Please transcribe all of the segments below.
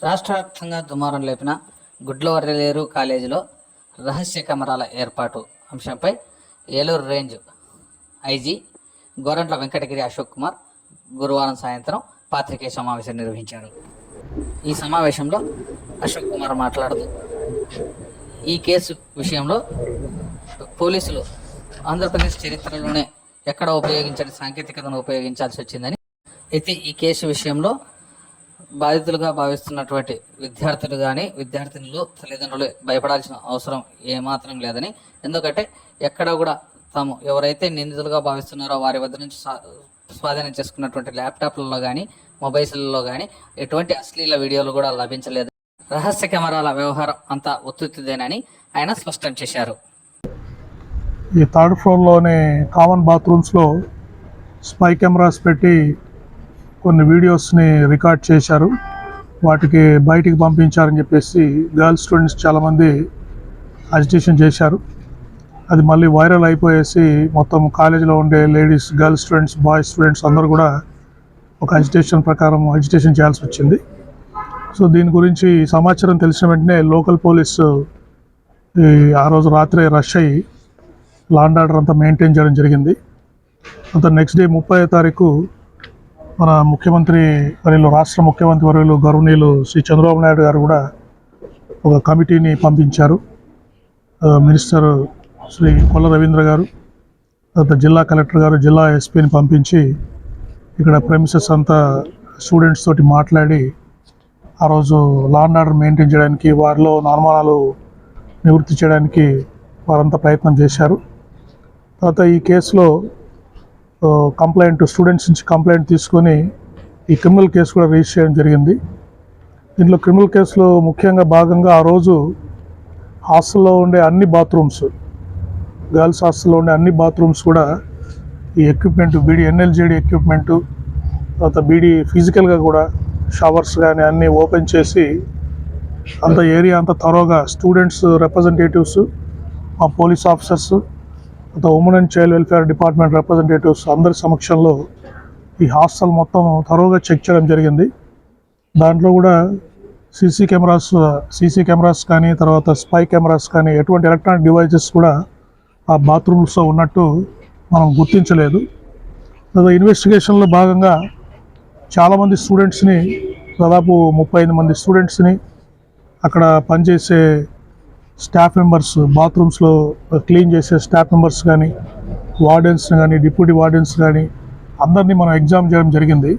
రాష్ట్ర వ్యాప్తంగా దుమారం లేపిన గుడ్లవర్రేలేరు కాలేజీలో రహస్య కెమెరాల ఏర్పాటు అంశంపై ఏలూరు రేంజ్ ఐజీ గోరంట్ల వెంకటగిరి అశోక్ కుమార్ గురువారం సాయంత్రం పాత్రికేయ సమావేశం నిర్వహించారు. ఈ సమావేశంలో అశోక్ కుమార్ మాట్లాడుతూ ఈ కేసు విషయంలో పోలీసులు ఆంధ్రప్రదేశ్ చరిత్రలోనే ఎక్కడ ఉపయోగించని సాంకేతికతను ఉపయోగించాల్సి వచ్చిందని, అయితే ఈ కేసు విషయంలో బాధితులుగా భావిస్తున్నటువంటి విద్యార్థులు కానీ విద్యార్థినులు తల్లిదండ్రులు భయపడాల్సిన అవసరం ఏమాత్రం లేదని, ఎందుకంటే ఎక్కడ కూడా తాము ఎవరైతే నిందితులుగా భావిస్తున్నారో వారి వద్ద నుంచి స్వాధీనం చేసుకున్నటువంటి ల్యాప్టాప్లలో కానీ మొబైల్స్లలో కానీ ఎటువంటి అశ్లీల వీడియోలు కూడా లభించలేదు. రహస్య కెమెరాల వ్యవహారం అంతా ఒత్తుదేనని ఆయన స్పష్టం చేశారు. ఈ థర్డ్ ఫ్లోర్లోని కామన్ బాత్రూమ్స్లో స్పై కెమెరాస్ పెట్టి కొన్ని వీడియోస్ని రికార్డ్ చేశారు. వాటికి బయటికి పంపించారని చెప్పేసి గర్ల్స్ స్టూడెంట్స్ చాలామంది అజిటేషన్ చేశారు. అది మళ్ళీ వైరల్ అయిపోయేసి మొత్తం కాలేజీలో ఉండే ladies, girls students, boys students అందరూ కూడా ఒక అజిటేషన్ చేయాల్సి వచ్చింది. సో దీని గురించి సమాచారం తెలిసిన వెంటనే లోకల్ పోలీసు ఆ రోజు రాత్రే రష్ అయ్యి లా అండ్ ఆర్డర్ అంతా మెయింటైన్ చేయడం జరిగింది. అంత నెక్స్ట్ డే 30వ తారీఖు మన రాష్ట్ర ముఖ్యమంత్రి వర్యులు గౌరవనీయులు శ్రీ చంద్రబాబు నాయుడు గారు కూడా ఒక కమిటీని పంపించారు. మినిస్టర్ శ్రీ కొల్ల రవీంద్ర గారు, తర్వాత జిల్లా కలెక్టర్ గారు, జిల్లా ఎస్పీని పంపించి ఇక్కడ ప్రెమిసెస్ అంతా స్టూడెంట్స్ తోటి మాట్లాడి ఆ రోజు లా అండ్ ఆర్డర్ మెయింటైన్ చేయడానికి, వారిలో అనుమానాలు నివృత్తి చేయడానికి వారంతా ప్రయత్నం చేశారు. తర్వాత ఈ కేసులో స్టూడెంట్స్ నుంచి కంప్లైంట్ తీసుకొని ఈ క్రిమినల్ కేసు కూడా రిజిస్టర్ చేయడం జరిగింది. దీంట్లో క్రిమినల్ కేసులో ముఖ్యంగా భాగంగా ఆ రోజు హాస్టల్లో ఉండే అన్ని బాత్రూమ్స్, గర్ల్స్ హాస్టల్లో ఉండే అన్ని బాత్రూమ్స్ కూడా ఈ ఎక్విప్మెంట్, NLGD ఎక్విప్మెంటు, తర్వాత ఫిజికల్గా కూడా షవర్స్ కానీ అన్నీ ఓపెన్ చేసి అంత ఏరియా అంతా త్వరగా స్టూడెంట్స్ రిప్రజెంటేటివ్స్, మా police officers, women and child welfare department representatives అందరి సమక్షంలో ఈ హాస్టల్ మొత్తం త్వరగా చెక్ చేయడం జరిగింది. దాంట్లో కూడా సీసీ కెమెరాస్ కానీ, తర్వాత స్పై కెమెరాస్ కానీ, ఎటువంటి ఎలక్ట్రానిక్ డివైజెస్ కూడా ఆ బాత్రూమ్స్లో ఉన్నట్టు మనం గుర్తించలేదు. ఇన్వెస్టిగేషన్లో భాగంగా చాలామంది స్టూడెంట్స్ని, దాదాపు 35 మంది స్టూడెంట్స్ని, అక్కడ పనిచేసే స్టాఫ్ మెంబర్స్, బాత్రూమ్స్లో క్లీన్ చేసే స్టాఫ్ మెంబర్స్ కానీ, వార్డెన్స్ని కానీ, డిప్యూటీ వార్డెన్స్ కానీ అందరినీ మనం ఎగ్జామ్ చేయడం జరిగింది.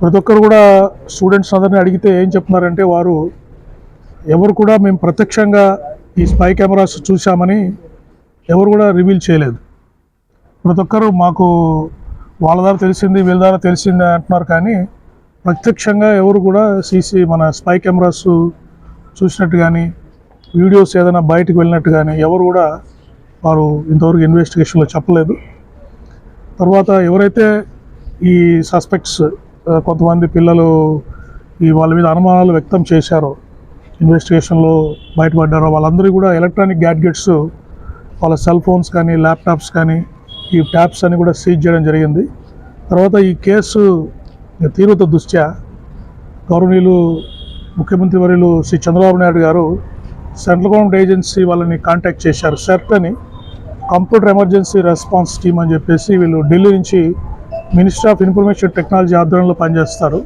ప్రతి ఒక్కరు కూడా స్టూడెంట్స్ అందరినీ అడిగితే ఏం చెప్తున్నారంటే, వారు ఎవరు కూడా మేము ప్రత్యక్షంగా ఈ స్పై కెమెరాస్ చూసామని ఎవరు కూడా రివీల్ చేయలేదు. ప్రతి ఒక్కరు మాకు వాళ్ళ ద్వారా తెలిసింది, వీళ్ళ ద్వారా తెలిసింది అంటున్నారు, కానీ ప్రత్యక్షంగా ఎవరు కూడా మన స్పై కెమెరాస్ చూసినట్టు కానీ, వీడియోస్ ఏదైనా బయటకు వెళ్ళినట్టు కానీ ఎవరు కూడా వారు ఇంతవరకు ఇన్వెస్టిగేషన్లో చెప్పలేదు. తర్వాత ఎవరైతే ఈ సస్పెక్ట్స్, కొంతమంది పిల్లలు వాళ్ళ మీద అనుమానాలు వ్యక్తం చేశారో, ఇన్వెస్టిగేషన్లో బయటపడ్డారో, వాళ్ళందరూ కూడా ఎలక్ట్రానిక్ గ్యాడ్జెట్స్, వాళ్ళ సెల్ ఫోన్స్ కానీ, ల్యాప్టాప్స్ కానీ, ఈ ట్యాబ్స్ అని కూడా సీజ్ చేయడం జరిగింది. తర్వాత ఈ కేసు తీవ్రత దృష్ట్యా గౌరవనీయులు ముఖ్యమంత్రి వర్యులు శ్రీ చంద్రబాబు నాయుడు గారు సెంట్రల్ గవర్నమెంట్ ఏజెన్సీ వాళ్ళని కాంటాక్ట్ చేశారు. సెర్ట్ అని, కంప్యూటర్ ఎమర్జెన్సీ రెస్పాన్స్ టీమ్ అని చెప్పేసి, వీళ్ళు ఢిల్లీ నుంచి మినిస్ట్రీ ఆఫ్ ఇన్ఫర్మేషన్ టెక్నాలజీ ఆధ్వర్యంలో పనిచేస్తారు.